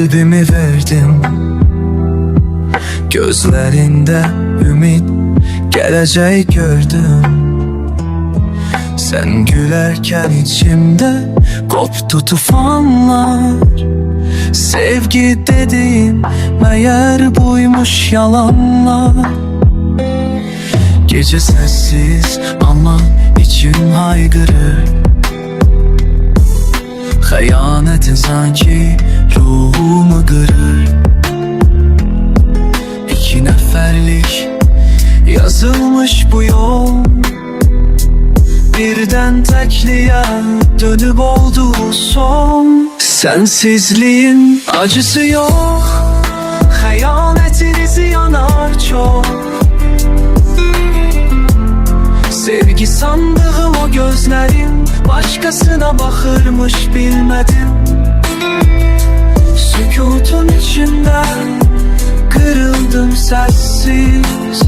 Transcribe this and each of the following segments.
kalbimi verdim. Gözlerinde ümit, geleceği gördüm. Sen gülerken içimde koptu tufanlar. Sevgi dediğim meğer buymuş yalanlar. Gece sessiz ama içim haykırır. Xəyanetin sanki ruhumu qırır. İki nəfərlik yazılmış bu yol, birden tekliğe dönüp oldu son. Sensizliğin acısı yok, xəyanətiniz yanar çok. Sevgi sandığım o gözlerin başkasına bakırmış bilmedim. Sükutun içinden kırıldım sessiz.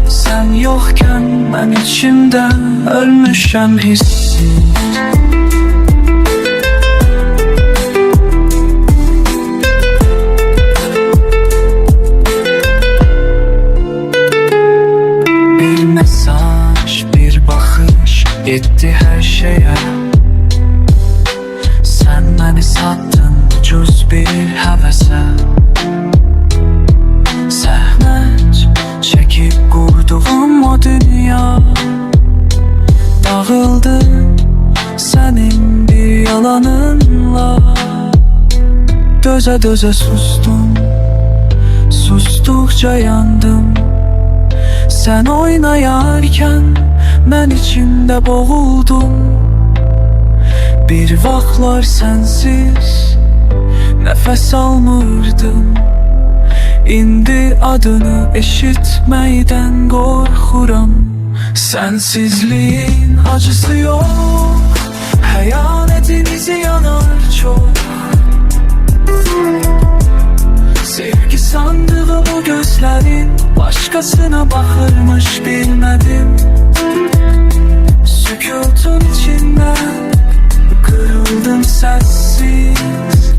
Sen yokken ben içimde ölmüşem hissiz. Bir mesaj, bir bakış etti her şeye. Sen beni sattın ucuz bir hevese. Zəhmət çekip kurduğum o dünya dağıldı senin bir yalanınla. Döze döze sustum, sustukça yandım. Sen oynayarken ben içimde boğuldum. Bir vaxtlar sensiz nefes almırdım. İndi adını eşitmeyden korkuram. Sensizliğin acısı yok, xəyanətiniz yanar çok. Sevgi sandığım o gözlerin başkasına bakırmış bilmedim. Sükutun içinden kırıldım sessiz.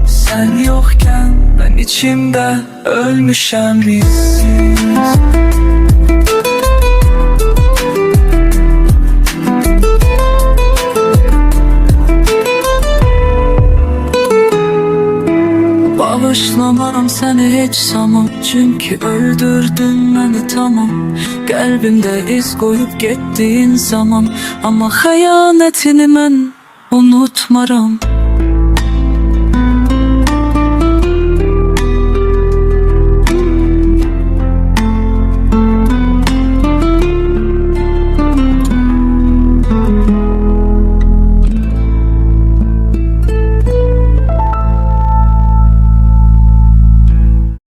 Sen yokken ben içimde ölmüşem hissiz. Bağışlamam seni hiç samam, çünkü öldürdün beni tamam. Kalbimde iz koyup gittiğin zaman, ama xəyanətini mən unutmaram.